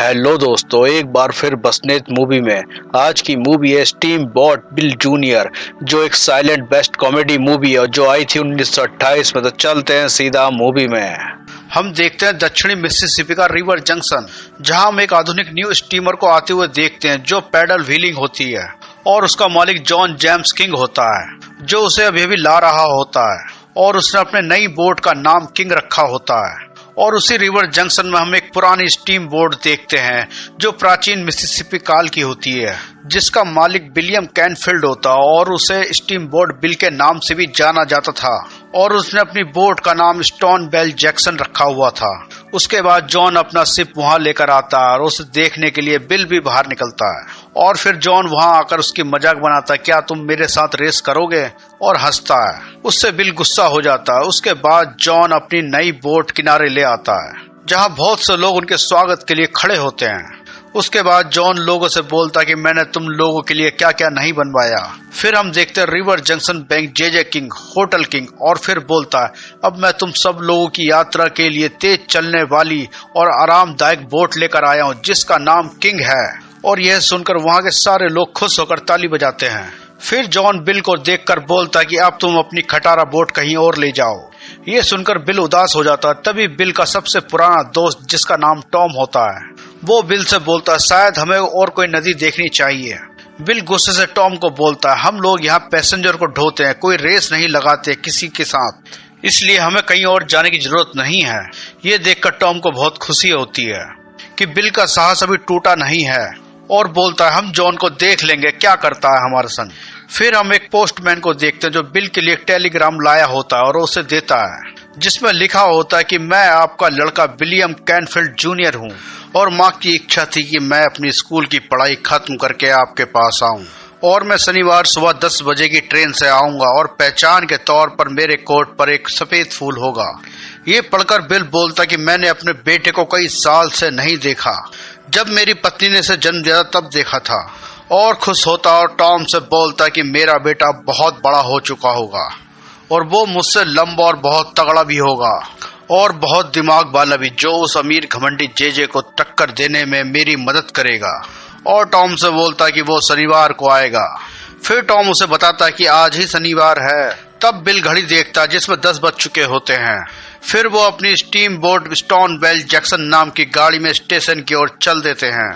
Hello दोस्तों, एक बार फिर बसनेत मूवी में। आज की मूवी है स्टीम बॉट बिल जूनियर, जो एक साइलेंट बेस्ट कॉमेडी मूवी है जो आई थी 1928 में। तो चलते हैं सीधा मूवी में। हम देखते हैं दक्षिणी मिसिसिपी का रिवर जंक्शन, जहां हम एक आधुनिक न्यू स्टीमर को आते हुए देखते हैं जो पैडल व्हीलिंग होती है और उसका मालिक जॉन जेम्स किंग होता है, जो उसे अभी भी ला रहा होता है और उसने अपने नई बोट का नाम किंग रखा होता है। और उसी रिवर जंक्शन में हम एक पुरानी स्टीम बोट देखते हैं जो प्राचीन मिसिसिपी काल की होती है, जिसका मालिक विलियम कैनफील्ड होता और उसे स्टीम बोट बिल के नाम से भी जाना जाता था और उसने अपनी बोट का नाम स्टोन बेल जैक्सन रखा हुआ था। उसके बाद जॉन अपना शिप वहां लेकर आता है और उसे देखने के लिए बिल भी बाहर निकलता है और फिर जॉन वहां आकर उसकी मजाक बनाता है, क्या तुम मेरे साथ रेस करोगे, और हंसता है। उससे बिल गुस्सा हो जाता है। उसके बाद जॉन अपनी नई बोट किनारे ले आता है, जहां बहुत से लोग उनके स्वागत के लिए खड़े होते हैं। उसके बाद जॉन लोगों से बोलता है कि मैंने तुम लोगों के लिए क्या क्या नहीं बनवाया। फिर हम देखते हैं river junction bank, JJ king, hotel king, और फिर बोलता है, अब मैं तुम सब लोगों की यात्रा के लिए तेज चलने वाली और आरामदायक बोट लेकर आया हूँ जिसका नाम किंग है। और यह सुनकर वहां के सारे लोग खुश होकर ताली बजाते हैं। फिर जॉन बिल को देखकर बोलता है कि अब तुम अपनी खटारा बोट कहीं और ले जाओ। ये सुनकर बिल उदास हो जाता है। तभी बिल का सबसे पुराना दोस्त, जिसका नाम टॉम होता है, वो बिल से बोलता है, शायद हमें और कोई नदी देखनी चाहिए। बिल गुस्से से टॉम को बोलता है, हम लोग यहाँ पैसेंजर को ढोते हैं, कोई रेस नहीं लगाते किसी के साथ, इसलिए हमें कहीं और जाने की जरूरत नहीं है। ये देखकर टॉम को बहुत खुशी होती है कि बिल का साहस अभी टूटा नहीं है और बोलता है, हम जॉन को देख लेंगे क्या करता है हमारे संग। फिर हम एक पोस्टमैन को देखते हैं जो बिल के लिए एक टेलीग्राम लाया होता है और उसे देता है, जिसमें लिखा होता है कि मैं आपका लड़का विलियम कैनफील्ड जूनियर हूँ और माँ की इच्छा थी कि मैं अपनी स्कूल की पढ़ाई खत्म करके आपके पास आऊँ और मैं शनिवार सुबह 10 बजे की ट्रेन से आऊंगा और पहचान के तौर पर मेरे कोट पर एक सफेद फूल होगा। ये पढ़कर बिल बोलता कि मैंने अपने बेटे को कई साल से नहीं देखा, जब मेरी पत्नी ने इसे जन्म दिया तब देखा था। और खुश होता और टॉम से बोलता कि मेरा बेटा बहुत बड़ा हो चुका होगा और वो मुझसे लंबा और बहुत तगड़ा भी होगा और बहुत दिमाग वाला भी, जो उस अमीर घमंडी जेजे को टक्कर देने में मेरी मदद करेगा। और टॉम से बोलता है कि वो शनिवार को आएगा। फिर टॉम उसे बताता है कि आज ही शनिवार है। तब बिल घड़ी देखता है जिसमें 10 बज चुके होते हैं। फिर वो अपनी steam boat stone bell Jackson नाम की गाड़ी में स्टेशन की ओर चल देते हैं।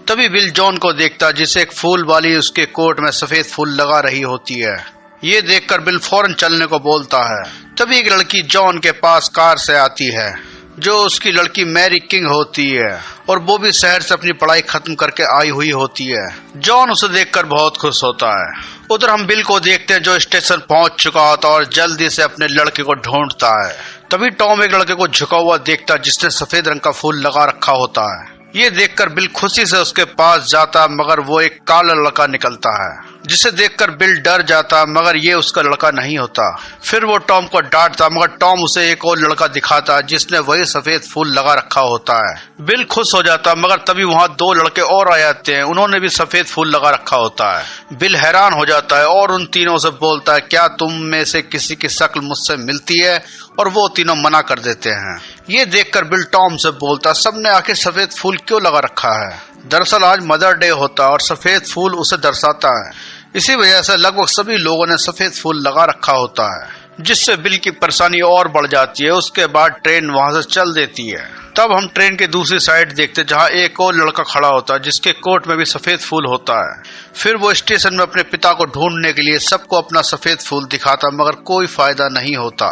तभी बिल जॉन को देखता है, जिसे एक फूल वाली उसके कोट में सफेद फूल लगा रही होती है। ये देखकर बिल फौरन चलने को बोलता है। तभी एक लड़की जॉन के पास कार से आती है, जो उसकी लड़की मैरी किंग होती है और वो भी शहर से अपनी पढ़ाई खत्म करके आई हुई होती है। जॉन उसे देखकर बहुत खुश होता है। उधर हम बिल को देखते हैं जो स्टेशन पहुंच चुका होता है और जल्दी से अपने लड़के को ढूंढता है। तभी टॉम एक लड़के को झुका हुआ देखता है जिसने सफेद रंग का फूल लगा रखा होता है। ये देखकर बिल खुशी से उसके पास जाता है, मगर वो एक काला लड़का निकलता है, जिसे देखकर बिल डर जाता है, मगर ये उसका लड़का नहीं होता। फिर वो टॉम को डांटता, मगर टॉम उसे एक और लड़का दिखाता है जिसने वही सफेद फूल लगा रखा होता है। बिल खुश हो जाता, मगर तभी वहाँ 2 लड़के और आ जाते हैं, उन्होंने भी सफेद फूल लगा रखा होता है। बिल हैरान हो जाता है और उन तीनों से बोलता है, क्या तुम में से किसी की शक्ल मुझसे मिलती है, और वो तीनों मना कर देते हैं। ये देखकर बिल टॉम से बोलता, सबने आखिर सफेद फूल क्यों लगा रखा है। दरअसल आज मदर डे होता है और सफेद फूल उसे दर्शाता है, इसी वजह से लगभग सभी लोगों ने सफेद फूल लगा रखा होता है, जिससे बिल की परेशानी और बढ़ जाती है। उसके बाद ट्रेन वहां से चल देती है। तब हम ट्रेन के दूसरी साइड देखते जहां एक और लड़का खड़ा होता है जिसके कोट में भी सफेद फूल होता है। फिर वो स्टेशन में अपने पिता को ढूंढने के लिए सबको अपना सफेद फूल दिखाता, मगर कोई फायदा नहीं होता।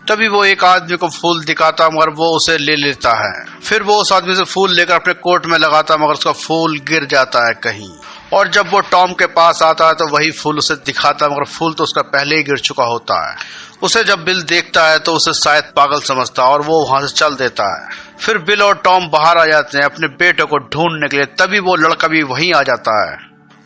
तभी वो एक आदमी को फूल दिखाता, मगर वो उसे ले लेता है। फिर वो उस आदमी से फूल लेकर अपने कोट में लगाता, मगर उसका फूल गिर जाता है कहीं। और जब वो टॉम के पास आता है तो वही फूल उसे दिखाता, मगर फूल तो उसका पहले ही गिर चुका होता है। उसे जब बिल देखता है तो उसे शायद पागल समझता है और वो वहां से चल देता है। फिर बिल और टॉम बाहर आ जाते हैं अपने बेटे को ढूंढने के लिए। तभी वो लड़का भी वहीं आ जाता है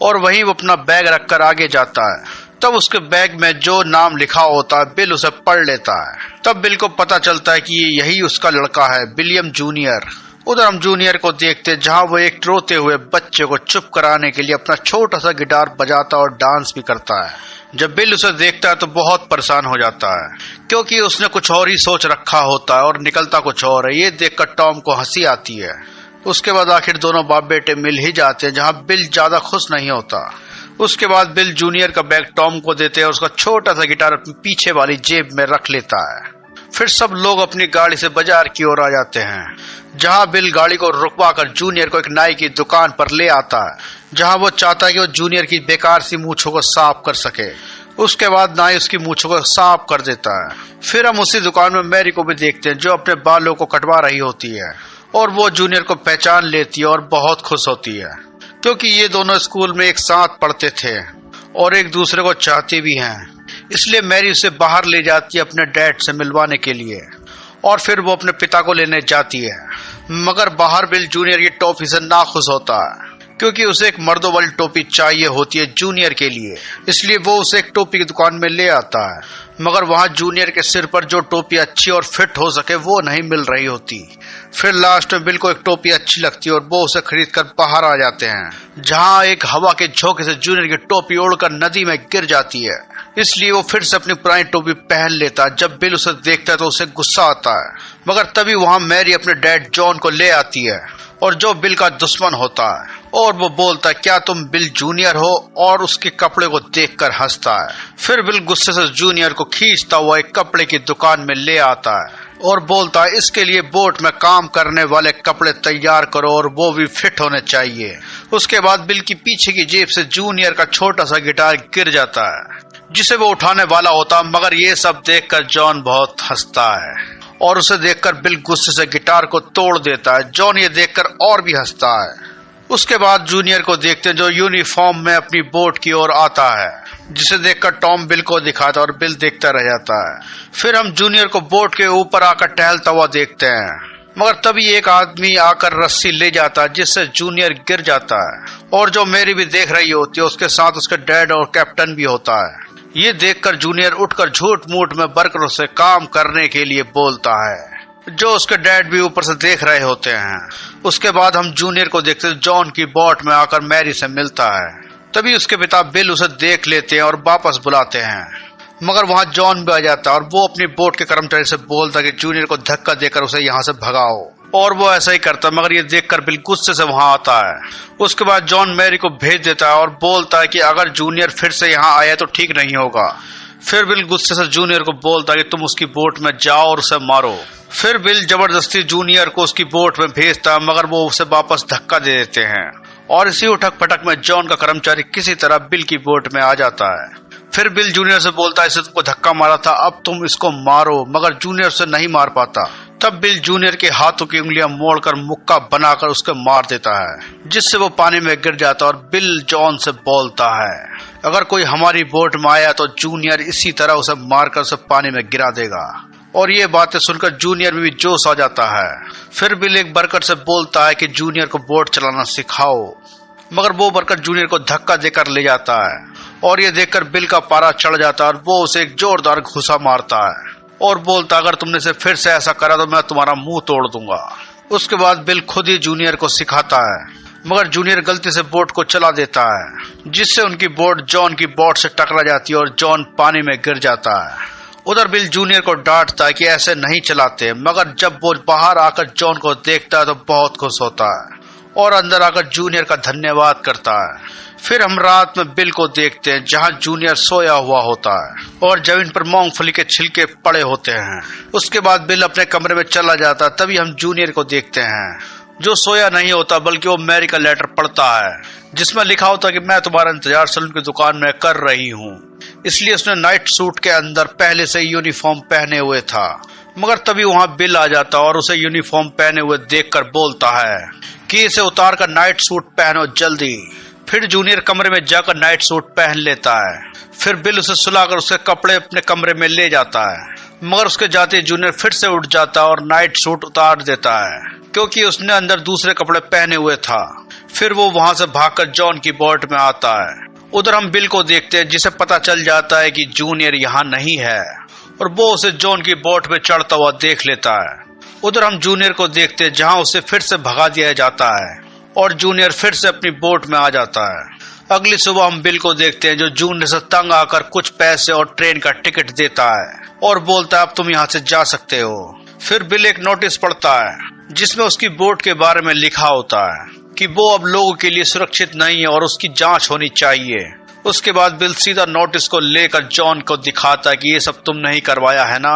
और वहीं वो अपना बैग रखकर आगे जाता है। तब उसके बैग में जो नाम लिखा होता है बिल उसे पढ़ लेता है। तब बिल को पता चलता है कि यही उसका लड़का है, विलियम जूनियर। उधर हम जूनियर को देखते जहां वो एक रोते हुए बच्चे को चुप कराने के लिए अपना छोटा सा गिटार बजाता और डांस भी करता है। जब बिल उसे देखता है तो बहुत परेशान हो जाता है, क्योंकि उसने कुछ और ही सोच रखा होता है और निकलता कुछ और है। ये देखकर टॉम को हंसी आती है। उसके बाद आखिर दोनों बाप बेटे मिल ही जाते हैं, जहां बिल ज्यादा खुश नहीं होता। उसके बाद बिल जूनियर का बैग टॉम को देते हैं और उसका छोटा सा गिटार अपनी पीछे वाली जेब में रख लेता है। फिर सब लोग अपनी गाड़ी से बाजार की ओर आ जाते हैं, जहां बिल गाड़ी को रुकवा कर जूनियर को एक नाई की दुकान पर ले आता है, जहां वो चाहता है कि वो जूनियर की बेकार सी मूंछों को साफ कर सके। उसके बाद नाई उसकी मूंछों को साफ कर देता है। फिर हम उसी दुकान में मैरी को भी देखते हैं, जो अपने बालों को कटवा रही होती है, और वो जूनियर को पहचान लेती है और बहुत खुश होती है, क्योंकि ये दोनों स्कूल में एक साथ पढ़ते थे और एक दूसरे को चाहते भी हैं। इसलिए मैरी उसे बाहर ले जाती है अपने डैड से मिलवाने के लिए, और फिर वो अपने पिता को लेने जाती है। मगर बाहर बिल जूनियर की टॉफी से नाखुश होता है, क्योंकि उसे एक मर्दों वाली टोपी चाहिए होती है जूनियर के लिए। इसलिए वो उसे एक टोपी की दुकान में ले आता है, मगर वहां जूनियर के सिर पर जो टोपी अच्छी और फिट हो सके वो नहीं मिल रही होती। फिर लास्ट में बिल को एक टोपी अच्छी लगती है और वो उसे खरीद कर बाहर आ जाते हैं, जहां एक हवा के झोंके से जूनियर की टोपी उड़कर नदी में गिर जाती है। इसलिए वो फिर से अपनी पुरानी टोपी पहन लेता है। जब बिल उसे देखता है तो उसे गुस्सा आता है, मगर तभी वहां मैरी अपने डैड जॉन को ले आती है, और जो बिल का दुश्मन होता है, और वो बोलता है क्या तुम बिल जूनियर हो, और उसके कपड़े को देखकर हंसता है। फिर बिल गुस्से से जूनियर को खींचता हुआ एक कपड़े की दुकान में ले आता है और बोलता है इसके लिए बोट में काम करने वाले कपड़े तैयार करो और वो भी फिट होने चाहिए। उसके बाद बिल की पीछे की जेब से जूनियर का छोटा सा गिटार गिर जाता है, जिसे वो उठाने वाला होता है, मगर ये सब देखकर जॉन बहुत हंसता है, और उसे देखकर बिल गुस्से से गिटार को तोड़ देता है। जॉन ये देखकर और भी हंसता है। उसके बाद जूनियर को देखते हैं, जो यूनिफॉर्म में अपनी बोट की ओर आता है, जिसे देखकर टॉम बिल को दिखाता है और बिल देखता रह जाता है। फिर हम जूनियर को बोट के ऊपर आकर टहलता हुआ देखते हैं, मगर तभी एक आदमी आकर रस्सी ले जाता है, जिससे जूनियर गिर जाता है, और जो मेरी भी देख रही होती है, उसके साथ उसके डैड और कैप्टन भी होता है। ये देखकर जूनियर उठकर झूठ मूठ में वर्करों से काम करने के लिए बोलता है, जो उसके डैड भी ऊपर से देख रहे होते हैं। उसके बाद हम जूनियर को देखते हैं, जॉन की बोट में आकर मैरी से मिलता है। तभी उसके पिता बिल उसे देख लेते हैं और वापस बुलाते हैं, मगर वहां जॉन भी आ जाता है और वो अपनी बोट के कर्मचारी से बोलता है कि जूनियर को धक्का देकर उसे यहाँ से भगाओ, और वो ऐसा ही करता है, मगर ये देखकर बिल गुस्से से वहां आता है। उसके बाद जॉन मैरी को भेज देता है और बोलता है कि अगर जूनियर फिर से यहाँ आया तो ठीक नहीं होगा। फिर बिल गुस्से से जूनियर को बोलता है कि तुम उसकी बोट में जाओ और उसे मारो। फिर बिल जबरदस्ती जूनियर को उसकी बोट में भेजता है, मगर वो उसे वापस धक्का दे देते हैं, और इसी उठक पटक में जॉन का कर्मचारी किसी तरह बिल की बोट में आ जाता है। फिर बिल जूनियर से बोलता है इसे तुमको धक्का मारा था, अब तुम इसको मारो, मगर जूनियर उसे नहीं मार पाता। तब बिल जूनियर के हाथों की उंगलियां मोड़कर मुक्का बनाकर उसको मार देता है, जिससे वो पानी में गिर जाता है, और बिल जॉन से बोलता है अगर कोई हमारी बोट में आया तो जूनियर इसी तरह उसे मारकर उसे पानी में गिरा देगा। और ये बातें सुनकर जूनियर में भी जोश आ जाता है। फिर बिल एक वर्कर से बोलता है कि जूनियर को बोट चलाना सिखाओ, मगर वो वर्कर जूनियर को धक्का देकर ले जाता है, और ये देखकर बिल का पारा चढ़ जाता है और वो उसे एक जोरदार घुसा मारता है और बोलता अगर तुमने से फिर से ऐसा करा तो मैं तुम्हारा मुंह तोड़ दूंगा। उसके बाद बिल खुद ही जूनियर को सिखाता है, मगर जूनियर गलती से बोट को चला देता है, जिससे उनकी बोट जॉन की बोट से टकरा जाती है और जॉन पानी में गिर जाता है। उधर बिल जूनियर को डांटता है कि ऐसे नहीं चलाते, मगर जब वो बाहर आकर जॉन को देखता है तो बहुत खुश होता है और अंदर आकर जूनियर का धन्यवाद करता है। फिर हम रात में बिल को देखते हैं, जहां जूनियर सोया हुआ होता है और जमीन पर मूंगफली के छिलके पड़े होते हैं। उसके बाद बिल अपने कमरे में चला जाता है। तभी हम जूनियर को देखते हैं, जो सोया नहीं होता बल्कि वो मैरी का लेटर पढ़ता है, जिसमें लिखा होता है कि मैं तुम्हारा इंतजार सलून की दुकान में कर रही हूँ। इसलिए उसने नाइट सूट के अंदर पहले से यूनिफॉर्म पहने हुए था, मगर तभी वहां बिल आ जाता और उसे यूनिफॉर्म पहने हुए देखकर बोलता है कि इसे उतार कर नाइट सूट पहनो जल्दी। फिर जूनियर कमरे में जाकर नाइट सूट पहन लेता है। फिर बिल उसे सुलाकर उसके कपड़े अपने कमरे में ले जाता है, मगर उसके जाते जूनियर फिर से उठ जाता है और नाइट सूट उतार देता है, क्योंकि उसने अंदर दूसरे कपड़े पहने हुए था। फिर वो वहां से भागकर जॉन की बोट में आता है। उधर हम बिल को देखते हैं, जिसे पता चल जाता है कि जूनियर यहाँ नहीं है, और वो उसे जॉन की बोट में चढ़ता हुआ देख लेता है। उधर हम जूनियर को देखते हैं, जहां उसे फिर से भगा दिया जाता है और जूनियर फिर से अपनी बोट में आ जाता है। अगली सुबह हम बिल को देखते हैं, जो जूनियर से तंग आकर कुछ पैसे और ट्रेन का टिकट देता है और बोलता है अब तुम यहाँ से जा सकते हो। फिर बिल एक नोटिस पढ़ता है, जिसमें उसकी बोट के बारे में लिखा होता है कि वो अब लोगों के लिए सुरक्षित नहीं है और उसकी जांच होनी चाहिए। उसके बाद बिल सीधा नोटिस को लेकर जॉन को दिखाता है कि ये सब तुम नहीं करवाया है ना,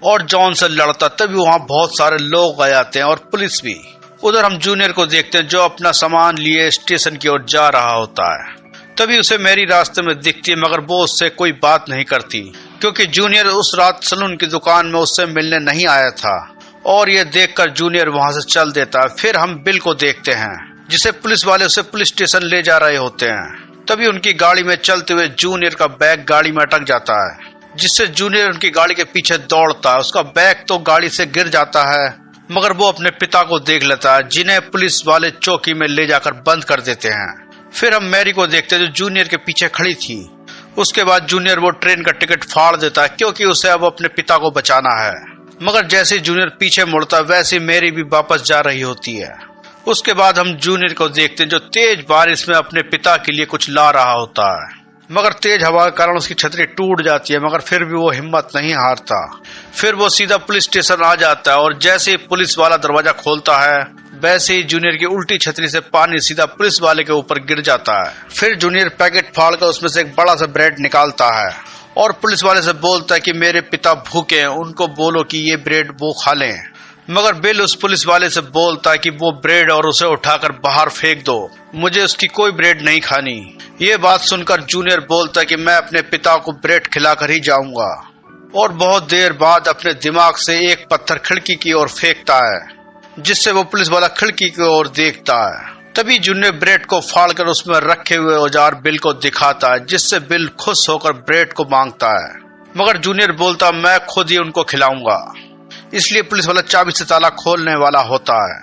और जॉन से लड़ता। तभी वहाँ बहुत सारे लोग आ जाते हैं और पुलिस भी। उधर हम जूनियर को देखते हैं जो अपना सामान लिए स्टेशन की ओर जा रहा होता है। तभी उसे मैरी रास्ते में दिखती है, मगर वो उससे कोई बात नहीं करती क्योंकि जूनियर उस रात सलून की दुकान में उससे मिलने नहीं आया था। और ये देखकर जूनियर वहां से चल देता है। फिर हम बिल को देखते हैं जिसे पुलिस वाले उसे पुलिस स्टेशन ले जा रहे होते हैं। तभी उनकी गाड़ी में चलते हुए जूनियर का बैग गाड़ी में अटक जाता है, जिससे जूनियर उनकी गाड़ी के पीछे दौड़ता है। उसका बैग तो गाड़ी से गिर जाता है, मगर वो अपने पिता को देख लेता है जिन्हें पुलिस वाले चौकी में ले जाकर बंद कर देते हैं। फिर हम मैरी को देखते हैं जो जूनियर के पीछे खड़ी थी। उसके बाद जूनियर वो ट्रेन का टिकट फाड़ देता है क्योंकि उसे अब अपने पिता को बचाना है। मगर जैसे ही जूनियर पीछे मुड़ता है वैसे मैरी भी वापस जा रही होती है। उसके बाद हम जूनियर को देखते हैं जो तेज बारिश में अपने पिता के लिए कुछ ला रहा होता है, मगर तेज हवा के कारण उसकी छतरी टूट जाती है, मगर फिर भी वो हिम्मत नहीं हारता। फिर वो सीधा पुलिस स्टेशन आ जाता है और जैसे ही पुलिस वाला दरवाजा खोलता है वैसे ही जूनियर की उल्टी छतरी से पानी सीधा पुलिस वाले के ऊपर गिर जाता है। फिर जूनियर पैकेट फाड़कर उसमें से एक बड़ा सा ब्रेड निकालता है और पुलिस वाले से बोलता है कि मेरे पिता भूखे हैं, उनको बोलो कि ये ब्रेड वो खा लें। मगर बिल उस पुलिस वाले से बोलता है कि वो ब्रेड और उसे उठाकर बाहर फेंक दो, मुझे उसकी कोई ब्रेड नहीं खानी। ये बात सुनकर जूनियर बोलता है कि मैं अपने पिता को ब्रेड खिलाकर ही जाऊंगा, और बहुत देर बाद अपने दिमाग से एक पत्थर खिड़की की ओर फेंकता है, जिससे वो पुलिस वाला खिड़की की ओर देखता है। तभी जूनियर ब्रेड को फाड़कर उसमें रखे हुए औजार बिल को दिखाता है, जिससे बिल खुश होकर ब्रेड को मांगता है। मगर जूनियर बोलता मैं खुद ही उनको खिलाऊंगा। इसलिए पुलिस वाला चाबी से ताला खोलने वाला होता है,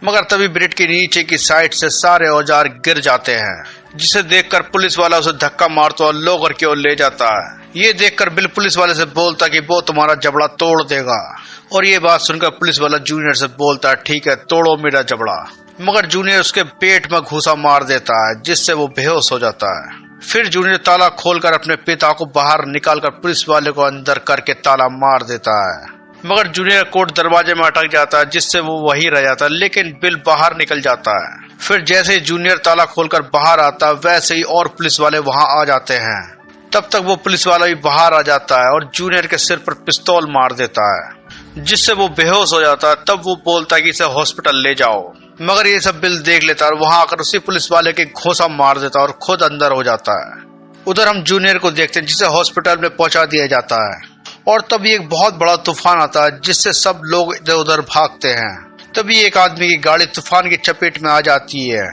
मगर तभी ब्रेड के नीचे की साइड से सारे औजार गिर जाते हैं, जिसे देखकर पुलिस वाला उसे धक्का मारता और लोकर की ओर ले जाता है। ये देखकर बिल पुलिस वाले से बोलता कि वो तुम्हारा जबड़ा तोड़ देगा, और ये बात सुनकर पुलिस वाला जूनियर से बोलता है ठीक है तोड़ो मेरा जबड़ा। मगर जूनियर उसके पेट में घूसा मार देता है, जिससे वो बेहोश हो जाता है। फिर जूनियर ताला खोलकर अपने पिता को बाहर निकालकर पुलिस वाले को अंदर करके ताला मार देता है, मगर जूनियर कोट दरवाजे में अटक जाता है, जिससे वो वहीं रह जाता है। लेकिन बिल बाहर निकल जाता है। फिर जैसे ही जूनियर ताला खोलकर बाहर आता है वैसे ही और पुलिस वाले वहां आ जाते हैं। तब तक वो पुलिस वाला भी बाहर आ जाता है और जूनियर के सिर पर पिस्तौल मार देता है, जिससे वो बेहोश हो जाता है। तब वो बोलता है कि इसे हॉस्पिटल ले जाओ, मगर ये सब बिल देख लेता है और वहां आकर उसी पुलिस वाले के घोंसा मार देता है और खुद अंदर हो जाता है। उधर हम जूनियर को देखते हैं जिसे हॉस्पिटल में पहुंचा दिया जाता है, और तभी एक बहुत बड़ा तूफान आता है जिससे सब लोग इधर उधर भागते हैं। तभी एक आदमी की गाड़ी तूफान की चपेट में आ जाती है।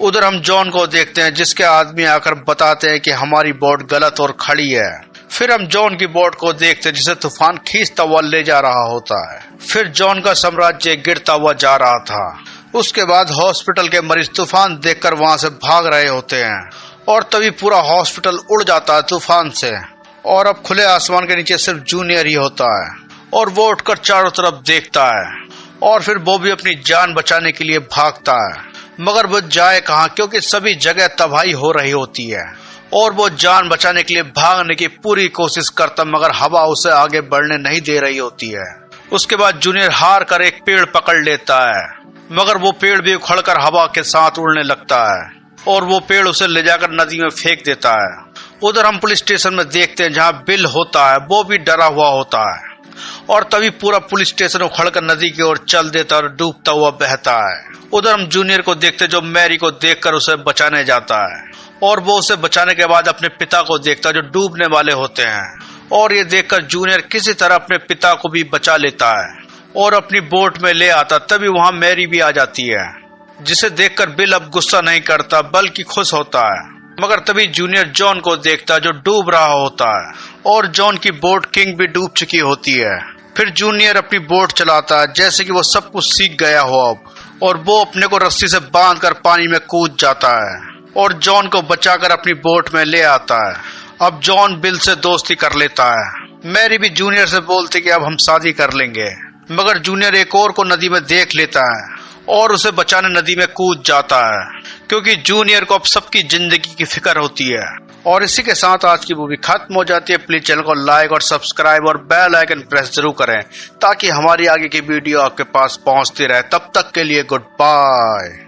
उधर हम जॉन को देखते हैं जिसके आदमी आकर बताते हैं कि हमारी बोट गलत और खड़ी है। फिर हम जॉन की बोट को देखते हैं जिसे तूफान खींचता हुआ ले जा रहा होता है। फिर जॉन का साम्राज्य गिरता हुआ जा रहा था। उसके बाद हॉस्पिटल के मरीज तूफान देखकर वहां से भाग रहे होते हैं, और तभी पूरा हॉस्पिटल उड़ जाता है तूफान से, और अब खुले आसमान के नीचे सिर्फ जूनियर ही होता है। और वो उठकर चारों तरफ देखता है, और फिर वो भी अपनी जान बचाने के लिए भागता है, मगर वो जाए कहाँ क्योंकि सभी जगह तबाही हो रही होती है। और वो जान बचाने के लिए भागने की पूरी कोशिश करता, मगर हवा उसे आगे बढ़ने नहीं दे रही होती है। उसके बाद जूनियर हार कर एक पेड़ पकड़ लेता है, मगर वो पेड़ भी उखड़कर हवा के साथ उड़ने लगता है, और वो पेड़ उसे ले जाकर नदी में फेंक देता है। उधर हम पुलिस स्टेशन में देखते हैं जहाँ बिल होता है, वो भी डरा हुआ होता है, और तभी पूरा पुलिस स्टेशन उखड़कर नदी की ओर चल देता और डूबता हुआ बहता है। उधर हम जूनियर को देखते जो मैरी को देखकर उसे बचाने जाता है, और वो उसे बचाने के बाद अपने पिता को देखता जो डूबने वाले होते हैं, और ये देखकर जूनियर किसी तरह अपने पिता को भी बचा लेता है और अपनी बोट में ले आता। तभी वहां मैरी भी आ जाती है, जिसे देखकर बिल अब गुस्सा नहीं करता बल्कि खुश होता है। मगर तभी जूनियर जॉन को देखता जो डूब रहा होता है, और जॉन की बोट किंग भी डूब चुकी होती है। फिर जूनियर अपनी बोट चलाता है जैसे कि वो सब कुछ सीख गया हो अब, और वो अपने को रस्सी से बांधकर पानी में कूद जाता है और जॉन को बचाकर अपनी बोट में ले आता है। अब जॉन बिल से दोस्ती कर लेता है। मैरी भी जूनियर से बोलती कि अब हम शादी कर लेंगे, मगर जूनियर एक और को नदी में देख लेता है और उसे बचाने नदी में कूद जाता है, क्योंकि जूनियर को अब सबकी जिंदगी की फिक्र होती है। और इसी के साथ आज की मूवी खत्म हो जाती है। प्लीज चैनल को लाइक और सब्सक्राइब और बेल आइकन प्रेस जरूर करें ताकि हमारी आगे की वीडियो आपके पास पहुंचती रहे। तब तक के लिए गुड बाय।